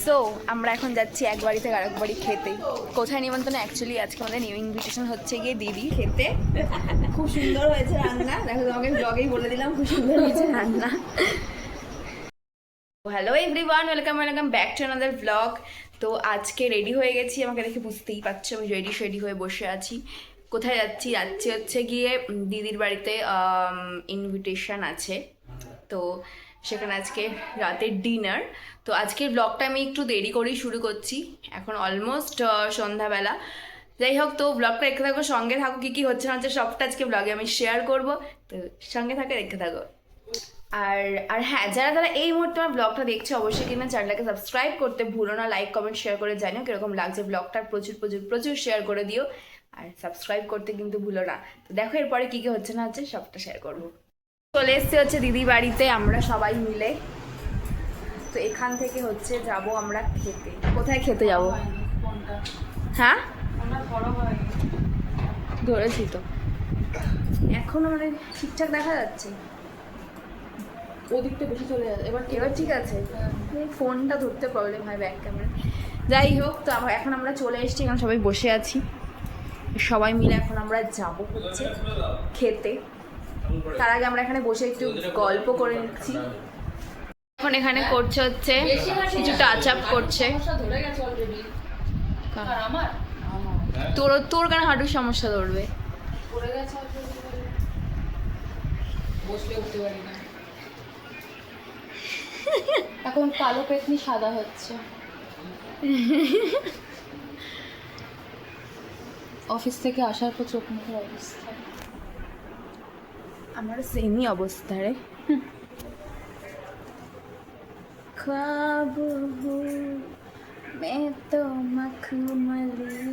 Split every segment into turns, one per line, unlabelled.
So আমরা এখন যাচ্ছি এক বাড়ি থেকে আরেক বাড়ি খেতে। কোথায় নিমন্ত্রণ? অ্যাকচুয়ালি আজকে আমাদের নিউ ইনভিটেশন হচ্ছে গিয়ে দিদি খেতে। খুব সুন্দর হয়েছে রান্না, দেখো তোমাকে ব্লগেই বলে দিলাম খুব সুন্দর হয়েছে রান্না। Hello everyone, welcome back to another blog. তো আজকে রেডি হয়ে গেছি, আমাকে দেখে বুঝতেই পারছো আমি রেডি হয়ে বসে আছি। কোথায় যাচ্ছি? হচ্ছে গিয়ে দিদির বাড়িতে ইনভিটেশন আছে, তো সেখানে আজকে রাতের ডিনার। তো আজকের ব্লগটা আমি একটু দেরি করেই শুরু করছি, এখন অলমোস্ট সন্ধ্যাবেলা। যাই হোক, তো ব্লগটা দেখতে থাকো, সঙ্গে থাকো, কী হচ্ছে না হচ্ছে সবটা আজকে ব্লগে আমি শেয়ার করব, তো সঙ্গে থাকে, দেখতে থাকো। আর হ্যাঁ, যারা এই মুহূর্তে আমার ব্লগটা দেখছে অবশ্যই কিন্তু চ্যানেলটাকে সাবস্ক্রাইব করতে ভুলো না, লাইক কমেন্ট শেয়ার করে জানিও কীরকম লাগছে ব্লগটা, প্রচুর শেয়ার করে দিও, আর সাবস্ক্রাইব করতে কিন্তু ভুলো না। তো দেখো এরপরে কী হচ্ছে না হচ্ছে সবটা শেয়ার করবো। চলে এসছে হচ্ছে দিদি বাড়িতে আমরা সবাই মিলে। তো এখান থেকে হচ্ছে যাব আমরা খেতে। কোথায় খেতে যাব? হ্যাঁ ধরেছি তো, এখনো মানে ঠিকঠাক দেখা যাচ্ছে, ওদিকটা বেশি চলে যাচ্ছে। এবার ঠিক আছে, ফোনটা ধরতে প্রবলেম হয় ব্যাক ক্যামেরা। যাই হোক, তো এখন আমরা চলে এসেছি, এখন সবাই বসে আছি, সবাই মিলে এখন আমরা যাব হচ্ছে খেতে। তার আগে আমরা এখানে বসে একটু গল্প করে নিচ্ছি। এখন এখানে করছে হচ্ছে কিছু টাচ আপ করছে। তোর কেন হাঁটুর সমস্যা ধরবে?
এখন কালো পেতনি সাদা হচ্ছে। অফিস থেকে আসার পর চোখ মুখের অবস্থা
আমার সেমই অবস্থা রে। ख्वाब हूँ मैं तो मखमली।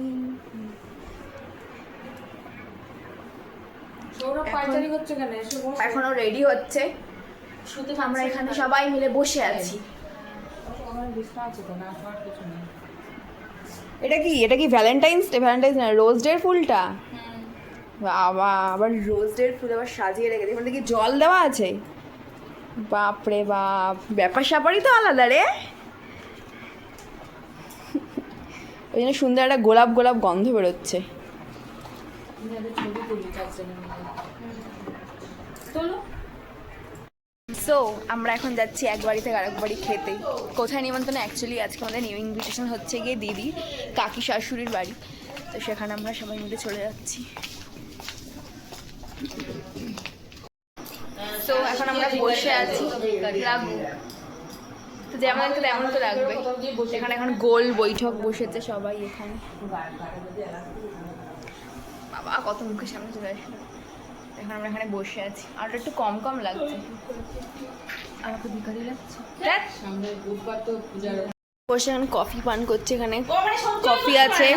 এখনো রেডি হচ্ছে, আমরা এখানে সবাই মিলে বসে আছি। এটা কি ভ্যালেন্টাইন্স না রোজ ডের ফুলটা? আবার রোজ ডের ফুল আবার সাজিয়ে রেখে দিই, কি জল দেওয়া আছে? বাপরে বাপ, ব্যাপার স্যাপারই তো আলাদা রে। ওই জন্য সুন্দর একটা গোলাপ গন্ধ বেরোচ্ছে। সো আমরা এখন যাচ্ছি এক বাড়ি থেকে আরেক বাড়ি খেতে। কোথায় নিমন্ত্রণ? অ্যাকচুয়ালি আজকে আমাদের নিউ ইনভিটেশন হচ্ছে গিয়ে দিদি কাকি শাশুড়ির বাড়ি, তো সেখানে আমরা সবাই মিলে চলে যাচ্ছি। তো এখন আমরা বসে আছি, তো যেমন একটা তেমন তো লাগবে। এখানে এখন গোল বৈঠক বসেছে সবাই এখানে। বাবা কত মুখের সামনে চলে আসলো। এখন আমরা এখানে বসে আছি, আর একটু কম লাগছে, আমাকে ভিখারি লাগছে। বসে এখন কফি পান করছে, এখানে কফি আছে,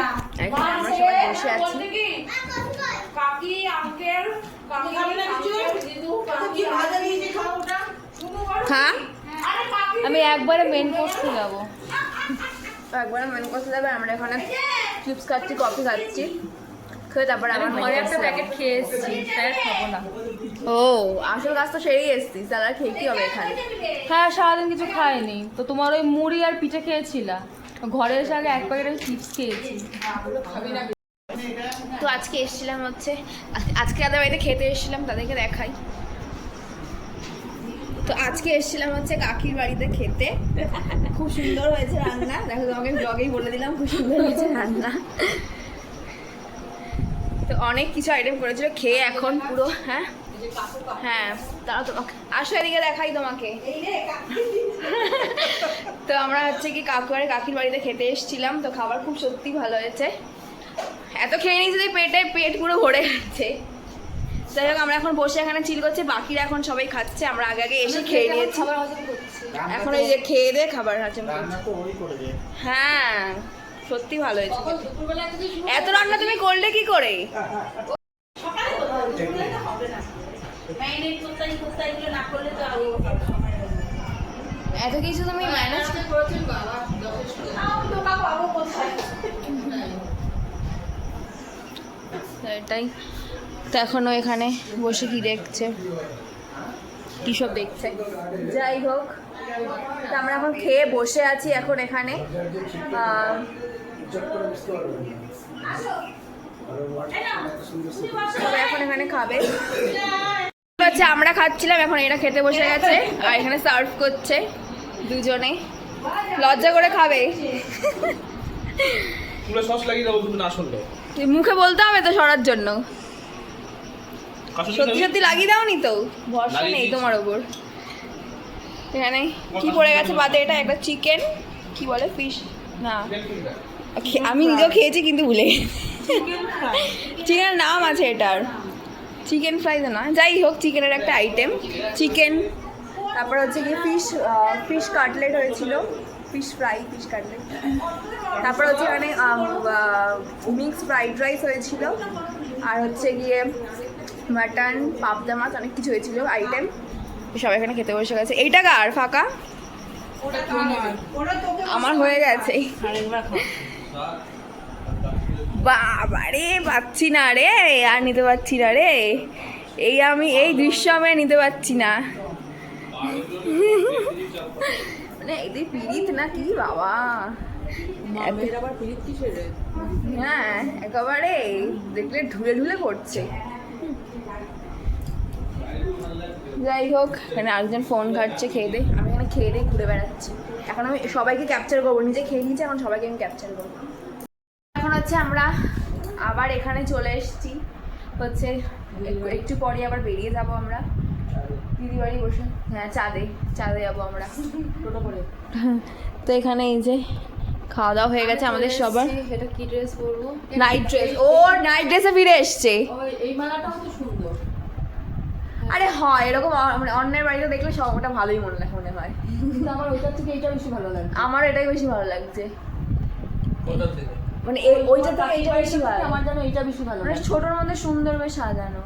এখানে আমরা সবাই বসে আছি। হ্যাঁ
আমি একবারে মেন কোর্সে যাবো।
একবারে মেন কোর্সে যাবে। আমরা এখানে চিপস খাচ্ছি, কফি খাচ্ছি, খেয়ে তারপরে আমার
ঘরে একটা প্যাকেট খেয়ে এসেছি, তাই খাবো না।
ও আসল কাজ তো সেরেই এসছিস, তাহলে আর খেয়ে কি হবে এখানে?
হ্যাঁ সারাদিন কিছু খাইনি তো, তোমার ওই মুড়ি আর পিঠে খেয়েছিলা, ঘরে এসে আগে এক প্যাকেট চিপস খেয়েছি।
তো আজকে এসেছিলাম হচ্ছে, আজকে যাদের বাড়িতে খেতে এসেছিলাম তাদেরকে দেখাই। তো আজকে এসেছিলাম হচ্ছে কাকির বাড়িতে খেতে, খুব সুন্দর হয়েছে রান্না, দেখো তোমাকে ব্লগেই বলে দিলাম খুব সুন্দর হয়েছে রান্না। তো অনেক কিছু আইটেম করেছিল, খেয়ে এখন পুরো হ্যাঁ তারা তো আসো এদিকে দেখাই তোমাকে। তো আমরা হচ্ছে কি কাকির বাড়িতে খেতে এসেছিলাম, তো খাবার খুব সত্যি ভালো হয়েছে। এত খেয়ে নিয়েছি যে পেট পুরো ভরে গেছে। যাই হোক, আমরা এখন বসে এখানে চিল করছি, বাকিরা এখন সবাই খাচ্ছে, আমরা আগে এসে খেয়ে নিয়েছি। এখন এই যে খেয়ে দিয়ে খাবার হজম করছি। হ্যাঁ সত্যি ভালো হয়েছে। এত রান্না তুমি করলে কি করে? এত কিছু তুমি ম্যানেজ এটাই তো। এখনও এখানে বসে কি দেখছে, কী সব দেখছে। যাই হোক, তো আমরা এখন খেয়ে বসে আছি এখন এখানে। সবাই এখন এখানে খাবে। আচ্ছা আমরা খাচ্ছিলাম, এখন এরা খেতে বসে গেছে আর এখানে সার্ভ করছে দুজনে। লজ্জা করে খাবে।
পুরো সস লাগিয়ে দাও তুমি না শুনলে।
মুখে বলতে হবে তো সরার জন্য। সত্যি সত্যি লাগিয়ে দাওনি তো? ভরসা নেই তোমার ওপর। এখানে কি পড়ে গেছে পাতে? এটা একটা চিকেন, কি বলে, ফিশ না, আমি নিজেও খেয়েছি কিন্তু ভুলে গেছি। চিকেনের নাম আছে এটার, চিকেন ফ্রাই তো না, যাই হোক চিকেনের একটা আইটেম, চিকেন। তারপর হচ্ছে কি ফিশ কাটলেট হয়েছিল, ফিশ ফ্রাই, ফিশ কাটলেট। তারপর হচ্ছে এখানে মিক্স ফ্রাইড রাইস হয়েছিল, আর হচ্ছে গিয়ে মাটন, পাবদা মাছ, অনেক কিছু হয়েছিল আইটেম। সবাই এখানে খেতে বসে গেছে। এইটা কার ফাঁকা? আমার হয়ে গেছে। বাবারে পাচ্ছি না রে, আর নিতে পারছি না রে, এই দৃশ্য আমি আর নিতে পারছি না। মানে এদের পিরিত না কি বাবা, হ্যাঁ একেবারে দেখলে ঢুলে ঢুলে পড়ছে। যাই হোক, এখানে আরেকজন ফোন ঘাটছে খেয়ে দে, আমি এখানে খেয়ে দিয়ে ঘুরে বেড়াচ্ছি। এখন আমি সবাইকে ক্যাপচার করবো, নিজে খেয়ে নিয়েছি, এখন সবাইকে আমি ক্যাপচার করবো। এখন হচ্ছে আমরা আবার এখানে চলে এসেছি, হচ্ছে একটু পরে আবার বেরিয়ে যাব আমরা দিদি বাড়ি বসে। হ্যাঁ চাঁদে যাবো আমরা টোটো করে। তো এখানে এই যে খাওয়া দাওয়া হয়ে গেছে আমাদের সবার।
এটা কি ড্রেস পরবো?
Night dress. ও নাইট ড্রেসে ফিরে এসছে।
এই মালাটাও তো সুন্দর।
আরে হয় এরকম, মানে অন্যের বাড়িতে দেখলে সব ওটা ভালোই মনে হয়,
কিন্তু আমার ওইটার থেকে এইটা বেশি ভালো লাগে।
আমার এটাই বেশি ভালো লাগছে,
কোথা থেকে?
মানে ওইটা থেকে এইটা বেশি ভালো।
আমার যেন এইটা বেশি ভালো
মানে
লাগে।
ছোটোর মধ্যে সুন্দর বেশ সাজানো,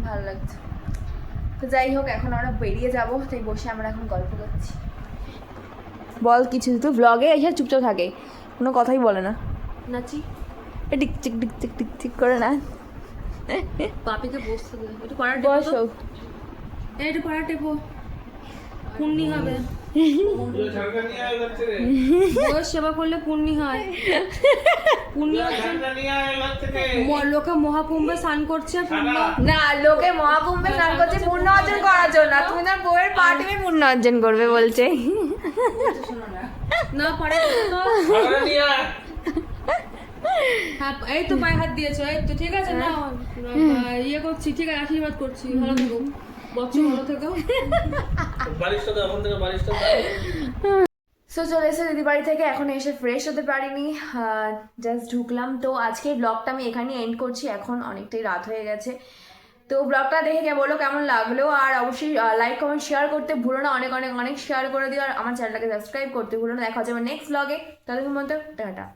ভালো লাগছে। তো যাই হোক, এখন আমরা বেরিয়ে যাব, তাই বসে আমরা এখন গল্প করছি। বল কিছু, তুই ব্লগে এসে চুপচাপ থাকে, কোনো কথাই বলে না।
নাচি
টিকচিক টিকচিক টিকচিক করে না।
পাপিকে বসতে দে, একটু পাড়া
বসো।
একটু পাড়া টেপো, পুণ্যি হবে।
ঝাড়খণ্ড নিয়ে আয় যাচ্ছে রে।
বউয়ের সেবা করলে পুণ্যি হয়। পুণ্যি
ঝাড়খণ্ড নিয়ে আয় যাচ্ছে রে।
লোকে মহাকুম্ভে স্নান করছে, পুণ্য
না, লোকে মহাকুম্ভে স্নান করছে পুণ্য অর্জন করার জন্য, তুমি তোমার বউয়ের পা টিপে পুণ্য অর্জন করবে বলছে।
না পারে তো।
ঝাড়খণ্ড নিয়ে আয়।
হ্যাঁ এই তো পায়ে হাত দিয়েছো, এই তো ঠিক আছে না, ইয়ে করছি, ঠিক আছে, আশীর্বাদ করছি, ভালো থেকো, বচ্চন ভালো থেকো।
বারিশটা দাও, এখন থেকে বারিশটা দাও।
সো চলে এসে দিদি বাড়ি থেকে, এখন এসে ফ্রেশ হতে পারিনি, জাস্ট ঢুকলাম। তো আজকের ব্লগটা আমি এখানেই এন্ড করছি, এখন অনেকটাই রাত হয়ে গেছে। তো ব্লগটা দেখে বলো কেমন লাগলো, আর অবশ্যই লাইক কমেন্ট শেয়ার করতে ভুলো না, অনেক অনেক অনেক শেয়ার করে দিও, আর আমার চ্যানেলটাকে সাবস্ক্রাইব করতে ভুলো না। দেখা হচ্ছে আমার নেক্সট ব্লগে, তাদের মধ্যে টাটা।